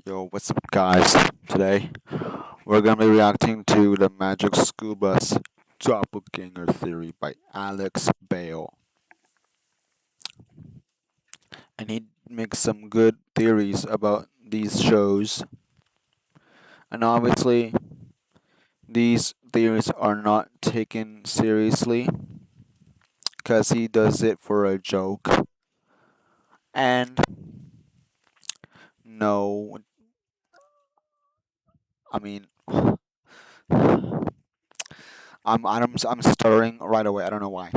Yo, what's up, guys? Today, we're gonna be reacting to the Magic School Bus Doppelgänger Theory by Bale. And he makes some good theories about these shows. And obviously, these theories are not taken seriously because he does it for a joke. And no, I mean, I'm stuttering right away. I don't know why.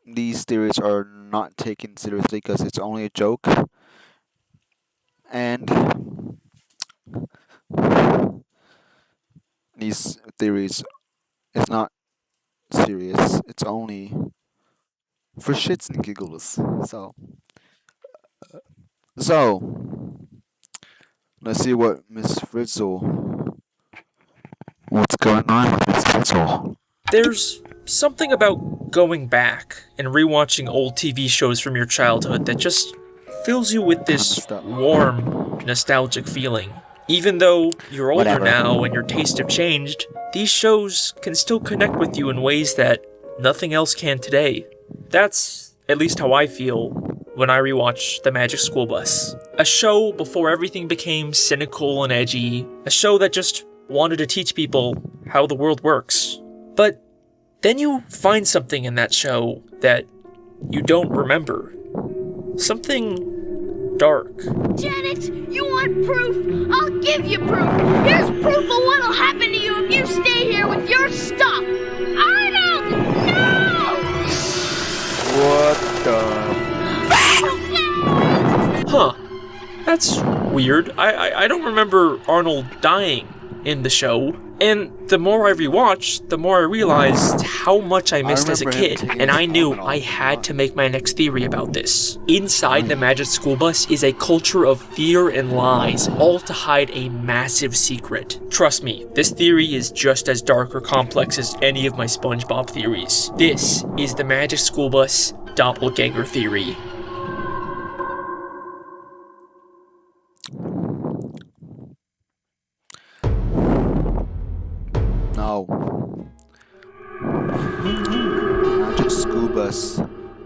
These theories are not taken seriously because it's only a joke, and these theories is not serious. It's only for shits and giggles. So let's see what Miss Frizzle. What's going on with Miss Frizzle? There's something about going back and rewatching old TV shows from your childhood that just fills you with this warm, nostalgic feeling. Even though you're older now and your tastes have changed, these shows can still connect with you in ways that nothing else can today. That's at least how I feel when I rewatch The Magic School Bus. A show before everything became cynical and edgy. A show that just wanted to teach people how the world works. But then you find something in that show that you don't remember. Something dark. Janet, you want proof? I'll give you proof. Here's proof of what'll happen to you if you stay here with your stuff. Arnold, no! What the? Huh. That's weird. I don't remember Arnold dying in the show. And the more I rewatch, the more I realized how much I missed as a kid, and I knew I had to make my next theory about this. Inside the Magic School Bus is a culture of fear and lies, all to hide a massive secret. Trust me, this theory is just as dark or complex as any of my SpongeBob theories. This is the Magic School Bus Doppelgänger Theory. No. Magic School Bus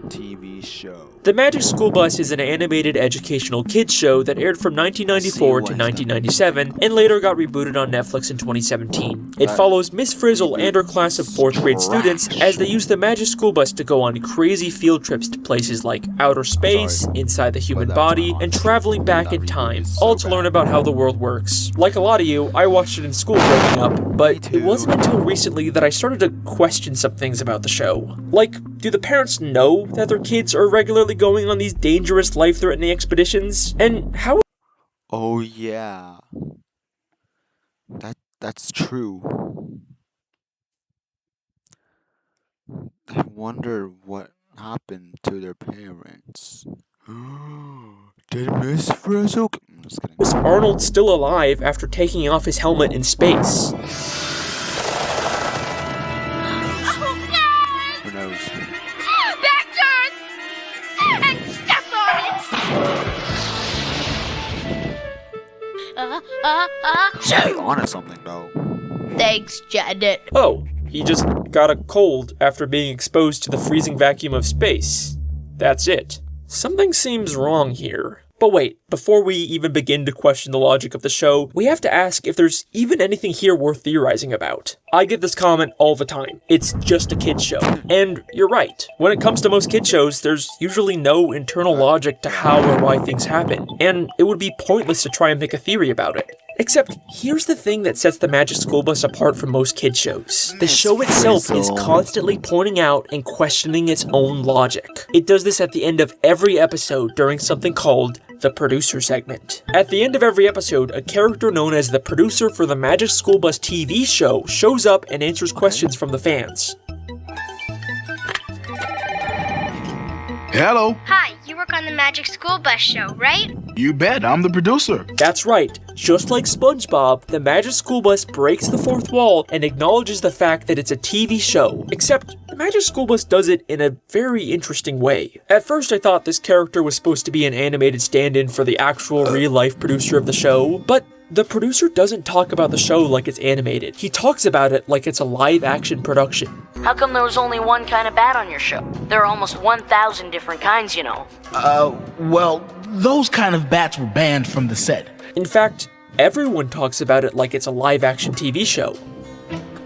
TV show. The Magic School Bus is an animated educational kids show that aired from 1994 to 1997 and later got rebooted on Netflix in 2017. It follows Miss Frizzle and her class of 4th grade students as they use the Magic School Bus to go on crazy field trips to places like outer space, inside the human body, and traveling back in time, all to learn about how the world works. Like a lot of you, I watched it in school growing up, but it wasn't until recently that I started to question some things about the show. Like, do the parents know that their kids are regularly going on these dangerous, life-threatening expeditions? And how— Oh yeah. That's true. I wonder what happened to their parents. Did Miss Frizzle? I'm just kidding. was Arnold still alive after taking off his helmet in space? Who knows? Back turn! And step on it! Stay on something though. Thanks, Janet. Oh, he just got a cold after being exposed to the freezing vacuum of space. That's it. Something seems wrong here. But wait, before we even begin to question the logic of the show, we have to ask if there's even anything here worth theorizing about. I get this comment all the time. It's just a kid's show. And you're right. When it comes to most kid shows, there's usually no internal logic to how or why things happen, and it would be pointless to try and make a theory about it. Except, here's the thing that sets the Magic School Bus apart from most kid shows. The show itself is constantly pointing out and questioning its own logic. It does this at the end of every episode during something called the producer segment. At the end of every episode, a character known as the producer for the Magic School Bus TV show shows up and answers questions from the fans. Hello. Hi, you work on the Magic School Bus show, right? You bet, I'm the producer. That's right. Just like SpongeBob, the Magic School Bus breaks the fourth wall and acknowledges the fact that it's a TV show. Except, the Magic School Bus does it in a very interesting way. At first I thought this character was supposed to be an animated stand-in for the actual real-life producer of the show, but the producer doesn't talk about the show like it's animated. He talks about it like it's a live-action production. How come there was only one kind of bat on your show? There are almost 1,000 different kinds, you know. Well, those kind of bats were banned from the set. In fact, everyone talks about it like it's a live-action TV show.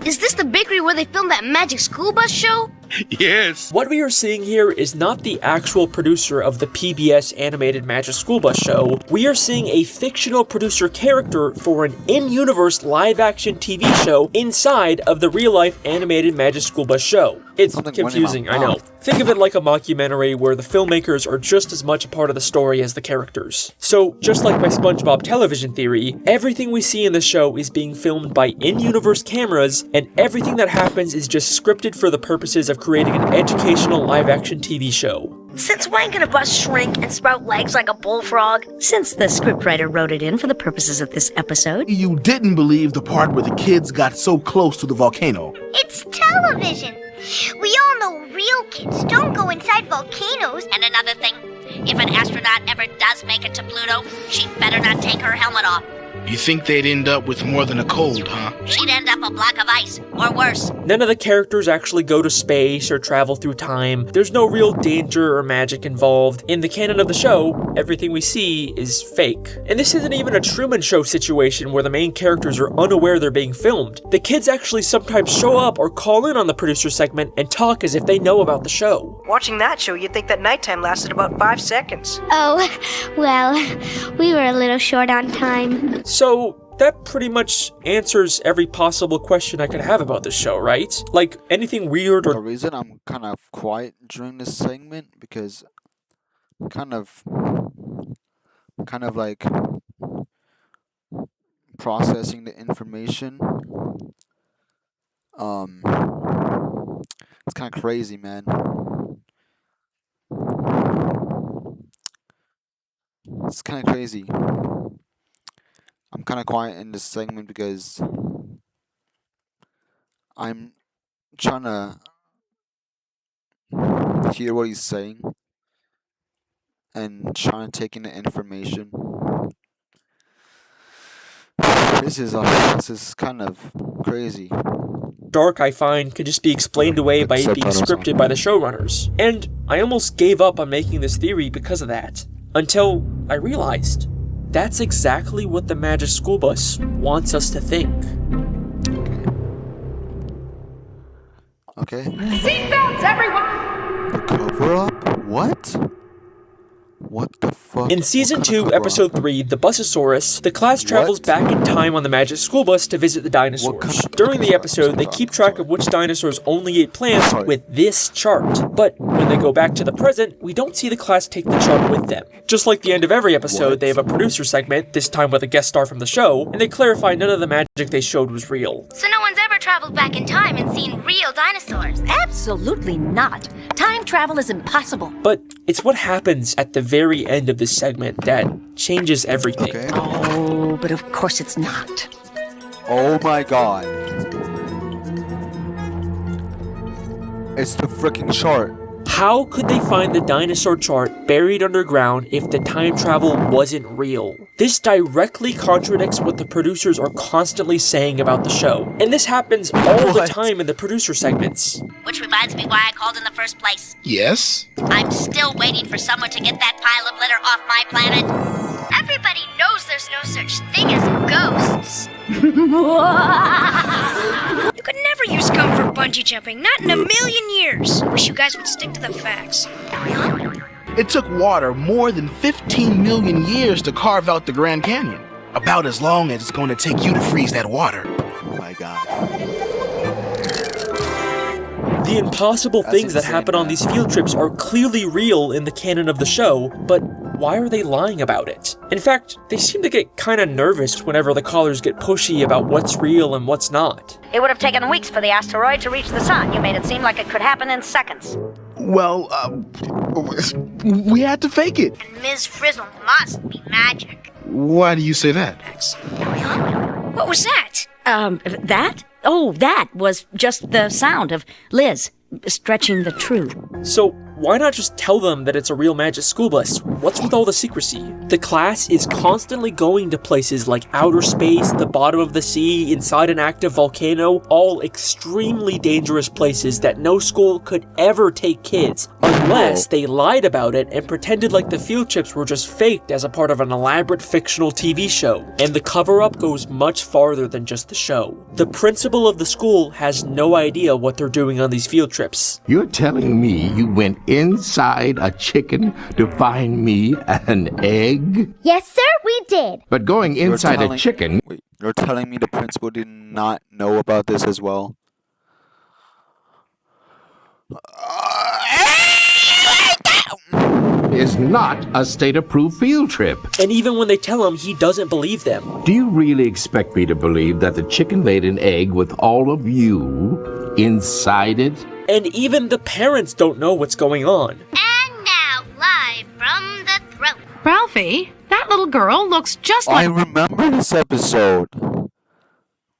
Is this the bakery where they filmed that Magic School Bus show? Yes. What we are seeing here is not the actual producer of the PBS animated Magic School Bus show. We are seeing a fictional producer character for an in-universe live-action TV show inside of the real-life animated Magic School Bus show. It's confusing, I know. Think of it like a mockumentary where the filmmakers are just as much a part of the story as the characters. So, just like my SpongeBob television theory, everything we see in the show is being filmed by in-universe cameras, and everything that happens is just scripted for the purposes of creating an educational live-action TV show. Since when can a bus shrink and sprout legs like a bullfrog? Since the scriptwriter wrote it in for the purposes of this episode. You didn't believe the part where the kids got so close to the volcano. It's television. We all know real kids don't go inside volcanoes. And another thing, if an astronaut ever does make it to Pluto, she'd better not take her helmet off. You think they'd end up with more than a cold, huh? She'd end up a block of ice, or worse. None of the characters actually go to space or travel through time. There's no real danger or magic involved. In the canon of the show, everything we see is fake. And this isn't even a Truman Show situation where the main characters are unaware they're being filmed. The kids actually sometimes show up or call in on the producer segment and talk as if they know about the show. Watching that show, you'd think that nighttime lasted about 5 seconds. Oh, well, we were a little short on time. So, that pretty much answers every possible question I could have about this show, right? Like, anything weird The or... reason I'm kind of quiet during this segment because I'm kind of like processing the information. It's kind of crazy, man. It's kind of crazy. I'm kind of quiet in this segment because I'm trying to hear what he's saying and trying to take in the information. This is kind of crazy. dark I find could just be explained away by it being scripted by the showrunners. And I almost gave up on making this theory because of that. Until I realized that's exactly what the Magic School Bus wants us to think. Okay. Seatbelts, everyone! The cover-up? What? What the fuck? In Season 2, Episode 3, The Busasaurus, the class travels back in time on the Magic School Bus to visit the dinosaurs. During the episode, they keep track of which dinosaurs only ate plants with this chart. But when they go back to the present, we don't see the class take the chart with them. Just like the end of every episode, they have a producer segment, this time with a guest star from the show, and they clarify none of the magic they showed was real. So no one's ever traveled back in time and seen real dinosaurs? Absolutely not. Time travel is impossible. But it's what happens at the very end of this segment that changes everything. Okay. Oh, but of course it's not. Oh my god. It's the freaking chart. How could they find the dinosaur chart buried underground if the time travel wasn't real? This directly contradicts what the producers are constantly saying about the show. And this happens all the time in the producer segments. Which reminds me why I called in the first place. Yes? I'm still waiting for someone to get that pile of litter off my planet. Everybody knows there's no such thing as ghosts. You could never use gum for bungee jumping, not in a million years. Wish you guys would stick to the facts. It took water more than 15 million years to carve out the Grand Canyon. About as long as it's going to take you to freeze that water. Oh my god. The impossible things that happen on these field trips are clearly real in the canon of the show, but why are they lying about it? In fact, they seem to get kinda nervous whenever the callers get pushy about what's real and what's not. It would have taken weeks for the asteroid to reach the sun. You made it seem like it could happen in seconds. Well, we had to fake it. And Ms. Frizzle must be magic. Why do you say that? What was that? That? Oh, that was just the sound of Liz stretching the truth. So, why not just tell them that it's a real magic school bus? What's with all the secrecy? The class is constantly going to places like outer space, the bottom of the sea, inside an active volcano, all extremely dangerous places that no school could ever take kids, unless they lied about it and pretended like the field trips were just faked as a part of an elaborate fictional TV show. And the cover-up goes much farther than just the show. The principal of the school has no idea what they're doing on these field trips. You're telling me you went inside a chicken to find me an egg? Yes, sir, we did. But going inside a chicken... Wait, you're telling me the principal did not know about this as well? is not a state-approved field trip. And even when they tell him, he doesn't believe them. Do you really expect me to believe that the chicken laid an egg with all of you inside it? And even the parents don't know what's going on. And now, live from the throne. Ralphie, that little girl looks just I remember this episode.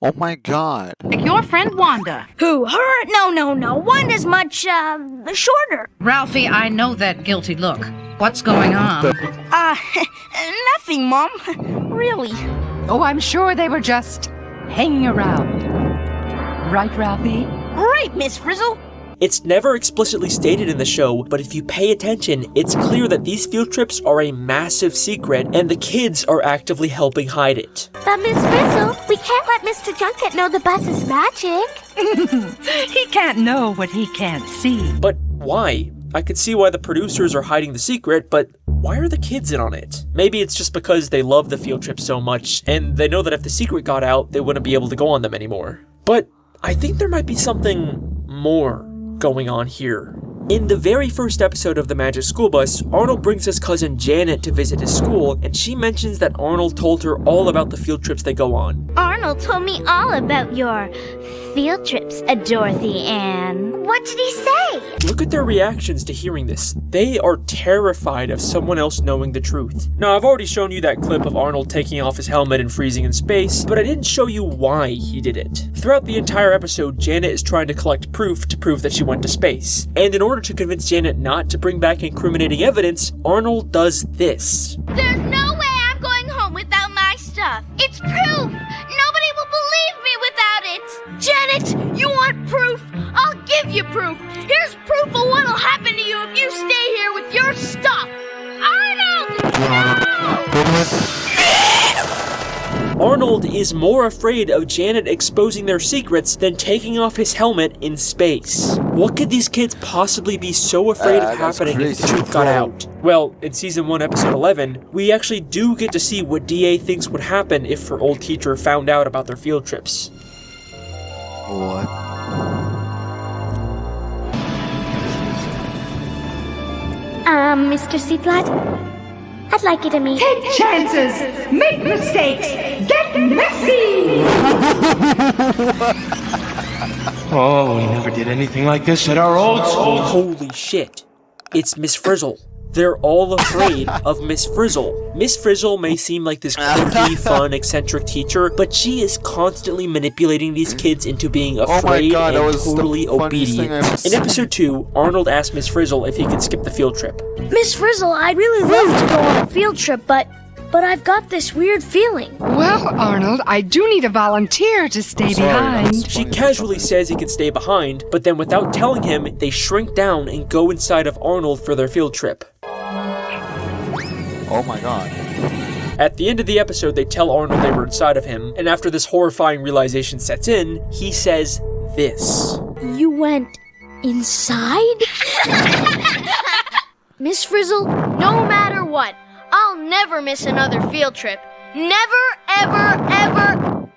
Oh my god. like your friend Wanda. Who? Her? No. Wanda's much, shorter. Ralphie, I know that guilty look. What's going on? Nothing, Mom. Really. Oh, I'm sure they were just hanging around. Right, Ralphie? Right, Miss Frizzle. It's never explicitly stated in the show, but if you pay attention, it's clear that these field trips are a massive secret, and the kids are actively helping hide it. But Miss Frizzle, we can't let Mr. Junket know the bus is magic. He can't know what he can't see. But why? I could see why the producers are hiding the secret, but why are the kids in on it? Maybe it's just because they love the field trip so much, and they know that if the secret got out, they wouldn't be able to go on them anymore. But I think there might be something more going on here. In the very first episode of The Magic School Bus, Arnold brings his cousin Janet to visit his school, and she mentions that Arnold told her all about the field trips they go on. Arnold told me all about your field trips, Dorothy Ann. What did he say? Look at their reactions to hearing this. They are terrified of someone else knowing the truth. Now, I've already shown you that clip of Arnold taking off his helmet and freezing in space, but I didn't show you why he did it. Throughout the entire episode, Janet is trying to collect proof to prove that she went to space. And in order to convince Janet not to bring back incriminating evidence, Arnold does this. There's no way I'm going home without my stuff. It's proof. Nobody will believe me without it. Janet, you want proof? I'll give you proof. Here's proof of what'll happen to you if you stay here with your stuff. Arnold! No! Arnold is more afraid of Janet exposing their secrets than taking off his helmet in space. What could these kids possibly be so afraid of happening if the truth got out? Well, in Season 1, Episode 11, we actually do get to see what DA thinks would happen if her old teacher found out about their field trips. What? Mr. Seaflat, I'd like you to meet. Take chances, make mistakes, get messy. Oh, we never did anything like this at our old school. Holy shit. It's Miss Frizzle. They're all afraid of Miss Frizzle. Miss Frizzle may seem like this quirky, fun, eccentric teacher, but she is constantly manipulating these kids into being afraid and totally obedient. In episode 2, Arnold asked Miss Frizzle if he could skip the field trip. Miss Frizzle, I'd really love to go on a field trip, but I've got this weird feeling. Well, Arnold, I do need a volunteer to stay behind. She casually says he can stay behind, but then without telling him, they shrink down and go inside of Arnold for their field trip. Oh my god. At the end of the episode, they tell Arnold they were inside of him, and after this horrifying realization sets in, he says this. You went inside? Miss Frizzle, no matter what, I'll never miss another field trip. Never, ever, ever,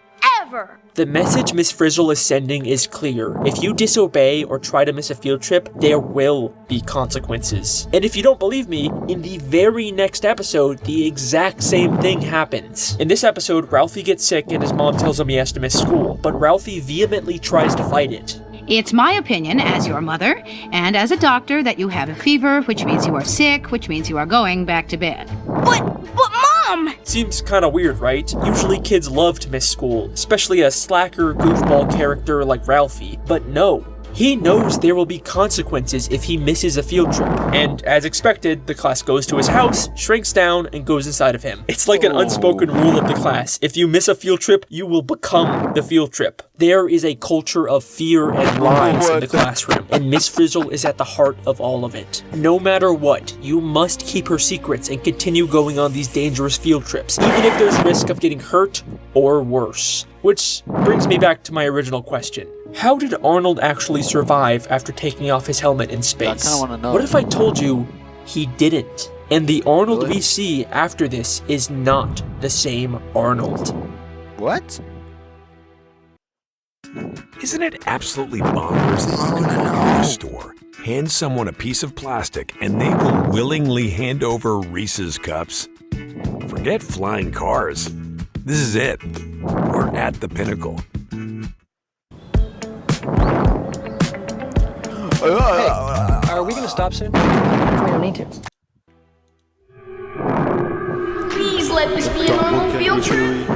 ever. The message Miss Frizzle is sending is clear. If you disobey or try to miss a field trip, there will be consequences. And if you don't believe me, in the very next episode, the exact same thing happens. In this episode, Ralphie gets sick and his mom tells him he has to miss school, but Ralphie vehemently tries to fight it. It's my opinion, as your mother, and as a doctor, that you have a fever, which means you are sick, which means you are going back to bed. But Mom! Seems kinda weird, right? Usually kids love to miss school, especially a slacker, goofball character like Ralphie. But no. He knows there will be consequences if he misses a field trip. And as expected, the class goes to his house, shrinks down, and goes inside of him. It's like an unspoken rule of the class. If you miss a field trip, you will become the field trip. There is a culture of fear and lies in the classroom, and Miss Frizzle is at the heart of all of it. No matter what, you must keep her secrets and continue going on these dangerous field trips, even if there's risk of getting hurt or worse. Which brings me back to my original question. How did Arnold actually survive after taking off his helmet in space? I kinda wanna know. What if I told you he didn't? And the Arnold we see after this is not the same Arnold. What? Isn't it absolutely bonkers that you can go to a store, hand someone a piece of plastic, and they will willingly hand over Reese's cups? Forget flying cars. This is it. We're at the pinnacle. Hey, are we gonna stop soon? We don't need to. Please let this be a normal field trip.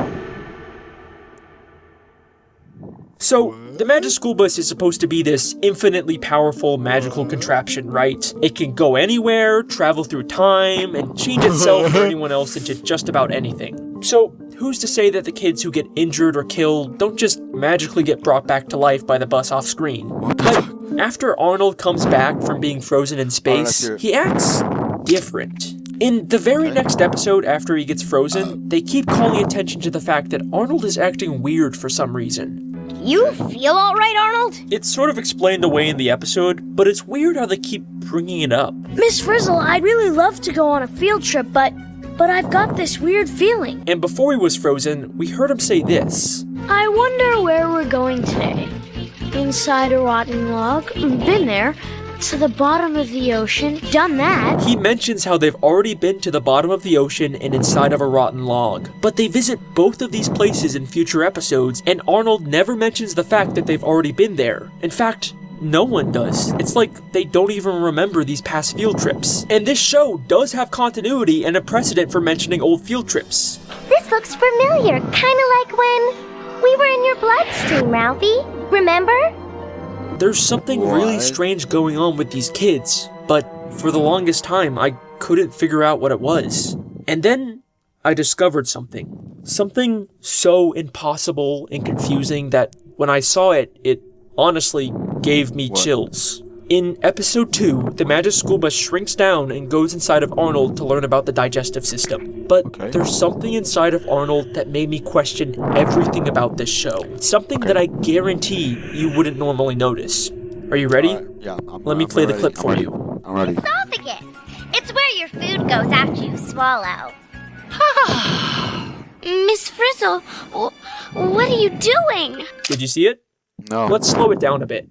So, the Magic School Bus is supposed to be this infinitely powerful magical contraption, right? It can go anywhere, travel through time, and change itself or anyone else into just about anything. So, who's to say that the kids who get injured or killed don't just magically get brought back to life by the bus off screen? But after Arnold comes back from being frozen in space, he acts different. In the very next episode after he gets frozen, they keep calling attention to the fact that Arnold is acting weird for some reason. You feel alright, Arnold? It's sort of explained away in the episode, but it's weird how they keep bringing it up. Miss Frizzle, I'd really love to go on a field trip, but I've got this weird feeling. And before he was frozen, we heard him say this. I wonder where we're going today. Inside a rotten log? Been there. To the bottom of the ocean? Done that. He mentions how they've already been to the bottom of the ocean and inside of a rotten log. But they visit both of these places in future episodes, and Arnold never mentions the fact that they've already been there. In fact, no one does. It's like they don't even remember these past field trips. And this show does have continuity and a precedent for mentioning old field trips. This looks familiar, kinda like when we were in your bloodstream, Ralphie. Remember? There's something really strange going on with these kids, but for the longest time, I couldn't figure out what it was. And then I discovered something. Something so impossible and confusing that when I saw it, it honestly gave me chills. In episode 2, the Magic School Bus shrinks down and goes inside of Arnold to learn about the digestive system. But there's something inside of Arnold that made me question everything about this show. Something that I guarantee you wouldn't normally notice. Are you ready? Yeah. Let me play the clip for you. I'm ready. Esophagus. It's where your food goes after you swallow. Miss Frizzle, what are you doing? Did you see it? No. Let's slow it down a bit.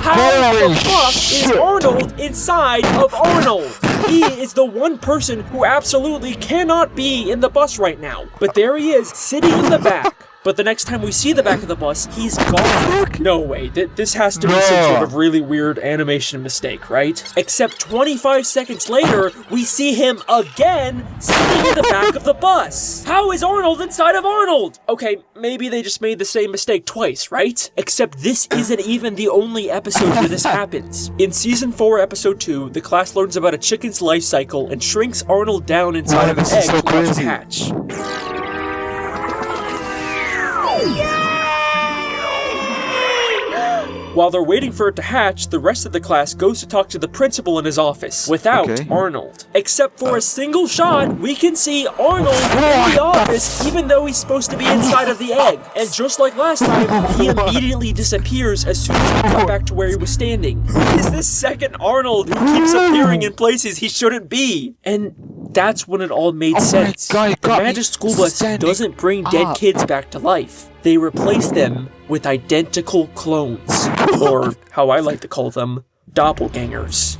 How the fuck is Arnold inside of Arnold? He is the one person who absolutely cannot be in the bus right now. But there he is, sitting in the back. But the next time we see the back of the bus, he's gone. No way, this has to be some sort of really weird animation mistake, right? Except 25 seconds later, we see him again sitting in the back of the bus. How is Arnold inside of Arnold? Okay, maybe they just made the same mistake twice, right? Except this isn't even the only episode where this happens. In season 4, episode 2, the class learns about a chicken's life cycle and shrinks Arnold down inside of an egg to watch it hatch. While they're waiting for it to hatch, the rest of the class goes to talk to the principal in his office, without Arnold. Except for a single shot, we can see Arnold in the office, even though he's supposed to be inside of the egg. And just like last time, he immediately disappears as soon as we cut back to where he was standing. Who is this second Arnold who keeps appearing in places he shouldn't be? And that's when it all made sense. The Magic School Bus doesn't bring dead kids back to life. They replace them with identical clones, or how I like to call them, doppelgangers.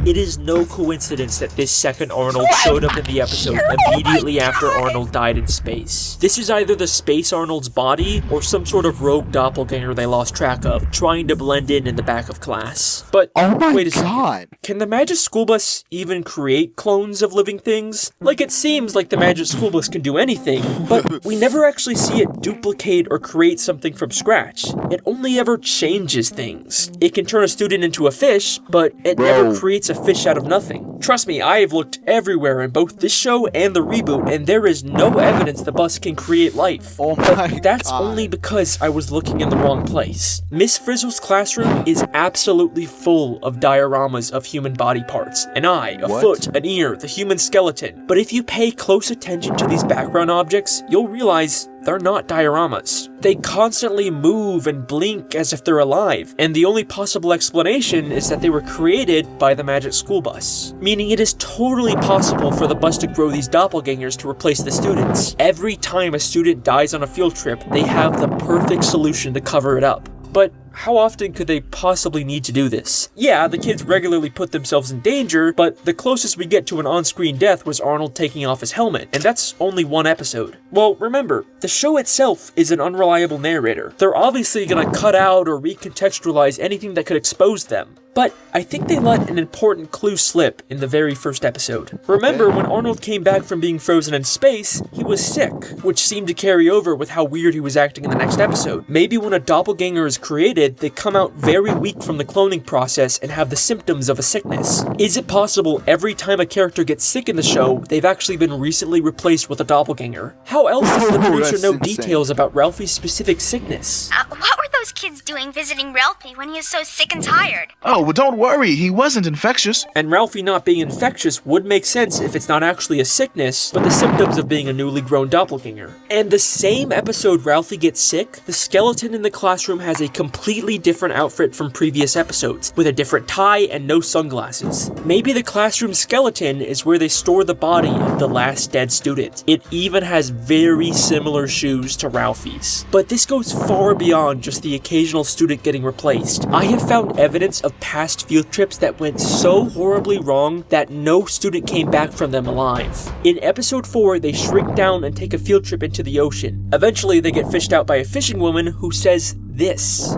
It is no coincidence that this second Arnold showed up in the episode immediately after Arnold died in space. This is either the Space Arnold's body or some sort of rogue doppelganger they lost track of, trying to blend in the back of class. But wait a second. Can the Magic School Bus even create clones of living things? Like, it seems like the Magic School Bus can do anything, but we never actually see it duplicate or create something from scratch. It only ever changes things. It can turn a student into a fish, but it never creates a fish out of nothing. Trust me, I have looked everywhere in both this show and the reboot, and there is no evidence the bus can create life. But that's only because I was looking in the wrong place. Miss Frizzle's classroom is absolutely full of dioramas of human body parts. An eye, a foot, an ear, the human skeleton. But if you pay close attention to these background objects, you'll realize they're not dioramas. They constantly move and blink as if they're alive, and the only possible explanation is that they were created by the Magic School Bus. Meaning it is totally possible for the bus to grow these doppelgangers to replace the students. Every time a student dies on a field trip, they have the perfect solution to cover it up. But how often could they possibly need to do this? Yeah, the kids regularly put themselves in danger, but the closest we get to an on-screen death was Arnold taking off his helmet, and that's only one episode. Well, remember, the show itself is an unreliable narrator. They're obviously gonna cut out or recontextualize anything that could expose them. But I think they let an important clue slip in the very first episode. Remember, when Arnold came back from being frozen in space, he was sick, which seemed to carry over with how weird he was acting in the next episode. Maybe when a doppelganger is created, they come out very weak from the cloning process and have the symptoms of a sickness. Is it possible every time a character gets sick in the show, they've actually been recently replaced with a doppelganger? How else does the producer know details about Ralphie's specific sickness? What were those kids doing visiting Ralphie when he was so sick and tired? Oh, well, don't worry, he wasn't infectious. And Ralphie not being infectious would make sense if it's not actually a sickness, but the symptoms of being a newly grown doppelganger. And the same episode Ralphie gets sick, the skeleton in the classroom has a completely different outfit from previous episodes, with a different tie and no sunglasses. Maybe the classroom skeleton is where they store the body of the last dead student. It even has very similar shoes to Ralphie's. But this goes far beyond just the occasional student getting replaced. I have found evidence of past field trips that went so horribly wrong that no student came back from them alive. In episode 4, they shrink down and take a field trip into the ocean. Eventually, they get fished out by a fishing woman who says this.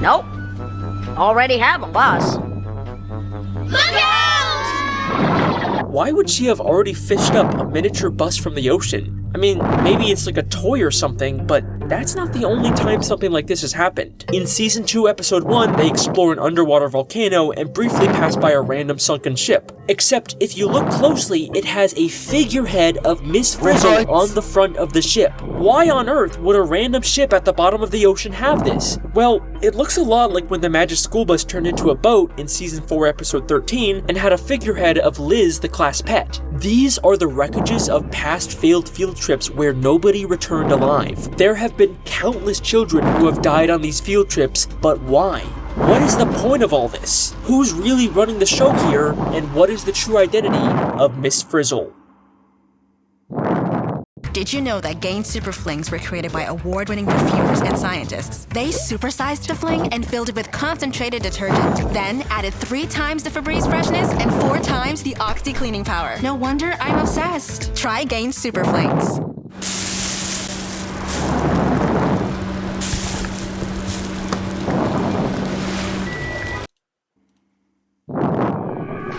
Nope. Already have a bus. Look out! Why would she have already fished up a miniature bus from the ocean? I mean, maybe it's like a toy or something, but that's not the only time something like this has happened. In Season 2, Episode 1, they explore an underwater volcano and briefly pass by a random sunken ship. Except, if you look closely, it has a figurehead of Miss Frizzle on the front of the ship. Why on earth would a random ship at the bottom of the ocean have this? Well, it looks a lot like when the Magic School Bus turned into a boat in Season 4, Episode 13, and had a figurehead of Liz, the class pet. These are the wreckages of past failed field trips where nobody returned alive. There have been countless children who have died on these field trips, but why? What is the point of all this? Who's really running the show here, and what is the true identity of Miss Frizzle? Did you know that Gain Super Flings were created by award-winning perfumers and scientists? They supersized the fling and filled it with concentrated detergent, then added 3 times the Febreze freshness and 4 times the Oxy cleaning power. No wonder I'm obsessed. Try Gain Super Flings.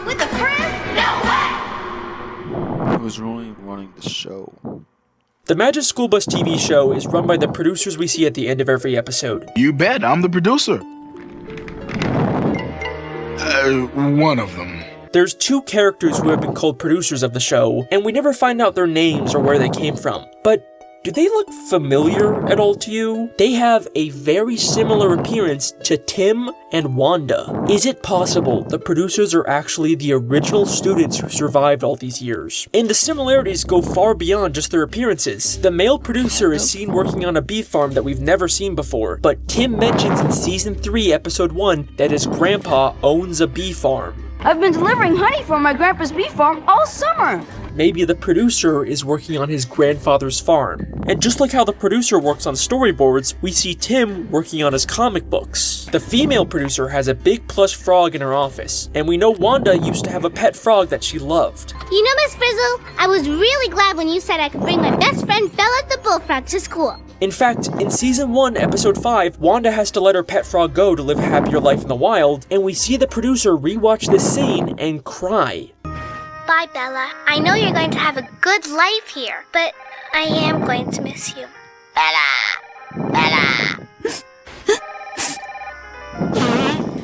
With the press? No way! Who's really running the show? The Magic School Bus TV show is run by the producers we see at the end of every episode. You bet, I'm the producer. One of them. There's 2 characters who have been called producers of the show, and we never find out their names or where they came from. But do they look familiar at all to you? They have a very similar appearance to Tim and Wanda. Is it possible the producers are actually the original students who survived all these years? And the similarities go far beyond just their appearances. The male producer is seen working on a bee farm that we've never seen before, but Tim mentions in Season 3, Episode 1 that his grandpa owns a bee farm. I've been delivering honey from my grandpa's bee farm all summer. maybe the producer is working on his grandfather's farm. And just like how the producer works on storyboards, we see Tim working on his comic books. The female producer has a big plush frog in her office, and we know Wanda used to have a pet frog that she loved. You know, Miss Frizzle, I was really glad when you said I could bring my best friend Bella the bullfrog to school. In fact, in Season 1, Episode 5, Wanda has to let her pet frog go to live a happier life in the wild, and we see the producer rewatch this scene and cry. Bye, Bella. I know you're going to have a good life here, but I am going to miss you. Bella! Bella!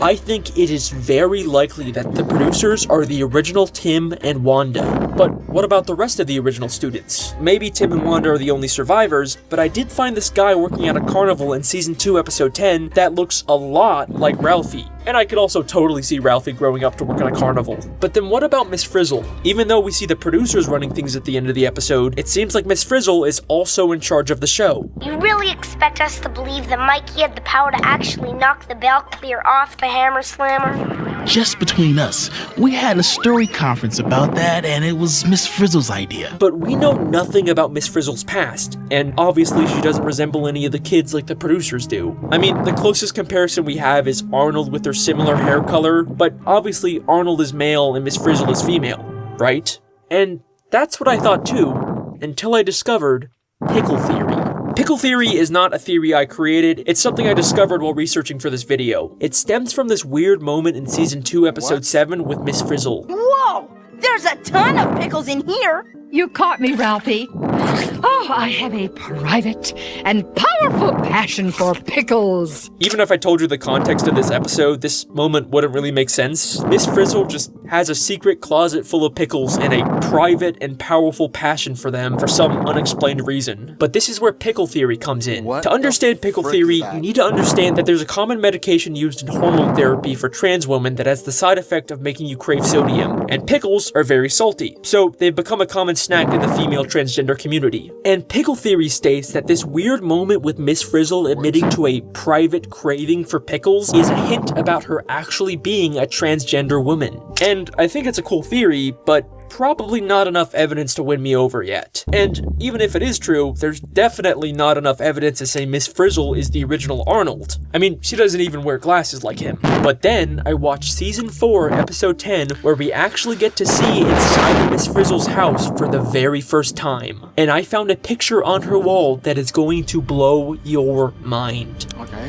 I think it is very likely that the producers are the original Tim and Wanda. But what about the rest of the original students? Maybe Tim and Wanda are the only survivors, but I did find this guy working at a carnival in Season 2, Episode 10 that looks a lot like Ralphie. And I could also totally see Ralphie growing up to work on a carnival. But then what about Miss Frizzle? Even though we see the producers running things at the end of the episode, it seems like Miss Frizzle is also in charge of the show. You really expect us to believe that Mikey had the power to actually knock the bell clear off the hammer slammer? Just between us, we had a story conference about that, and it was Miss Frizzle's idea. But we know nothing about Miss Frizzle's past, and obviously she doesn't resemble any of the kids like the producers do. I mean, the closest comparison we have is Arnold with their similar hair color, but obviously Arnold is male and Miss Frizzle is female, right? And that's what I thought too, until I discovered pickle theory. Pickle theory is not a theory I created, it's something I discovered while researching for this video. It stems from this weird moment in Season 2, Episode 7 with Miss Frizzle. Whoa! There's a ton of pickles in here! You caught me, Ralphie. Oh, I have a private and powerful passion for pickles. Even if I told you the context of this episode, this moment wouldn't really make sense. Miss Frizzle just has a secret closet full of pickles and a private and powerful passion for them for some unexplained reason. But this is where pickle theory comes in. To understand pickle theory, you need to understand that there's a common medication used in hormone therapy for trans women that has the side effect of making you crave sodium. And pickles are very salty, so they've become a common snack in the female transgender community. And pickle theory states that this weird moment with Miss Frizzle admitting to a private craving for pickles is a hint about her actually being a transgender woman. And I think it's a cool theory, but probably not enough evidence to win me over yet. And even if it is true, there's definitely not enough evidence to say Miss Frizzle is the original Arnold. I mean, she doesn't even wear glasses like him. But then I watched Season 4, Episode 10, where we actually get to see inside of Miss Frizzle's house for the very first time. And I found a picture on her wall that is going to blow your mind. Okay.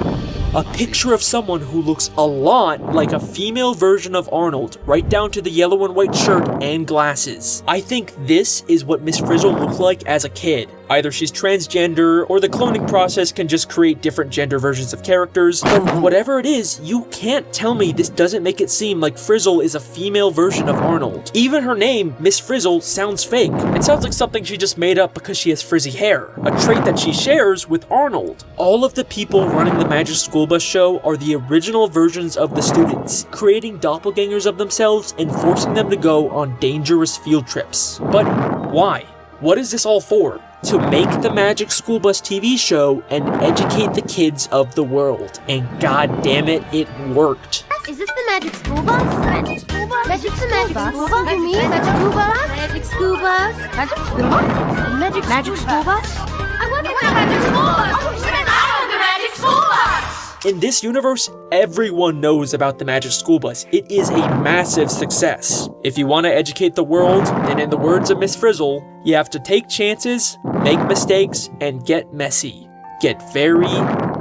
A picture of someone who looks a lot like a female version of Arnold, right down to the yellow and white shirt and glasses. I think this is what Miss Frizzle looked like as a kid. Either she's transgender, or the cloning process can just create different gender versions of characters, but whatever it is, you can't tell me this doesn't make it seem like Frizzle is a female version of Arnold. Even her name, Miss Frizzle, sounds fake. It sounds like something she just made up because she has frizzy hair, a trait that she shares with Arnold. All of the people running the Magic School Bus show are the original versions of the students, creating doppelgangers of themselves and forcing them to go on dangerous field trips. But why? What is this all for? To make the Magic School Bus TV show and educate the kids of the world. And god damn it, it worked. Is this the Magic School Bus? Magic School Bus? Magic School Bus? You mean Magic School Bus? Magic School Bus? Magic School Bus? Magic School Bus? I wonder what a Magic School Bus! Oh, even I know the Magic School Bus! In this universe, everyone knows about the Magic School Bus. It is a massive success. If you want to educate the world, then in the words of Miss Frizzle, you have to take chances, make mistakes, and get messy. Get very,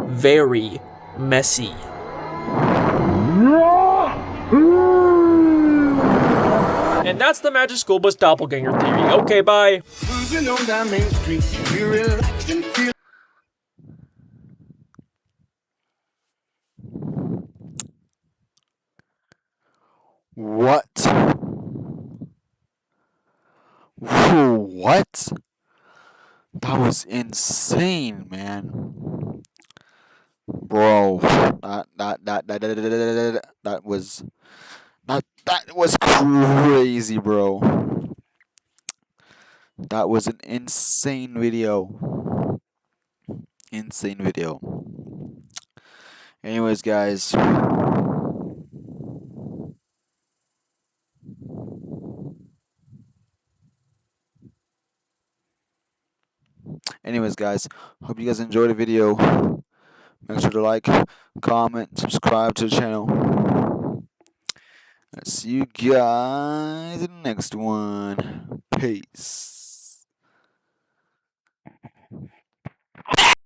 very messy. And that's the Magic School Bus doppelganger theory. Okay, bye. What? Whoa, what? That was insane, man. Bro, that was crazy, bro. That was an insane video. Insane video. Anyways, guys. Anyways, guys, hope you guys enjoyed the video. Make sure to like, comment, subscribe to the channel. I'll see you guys in the next one. Peace.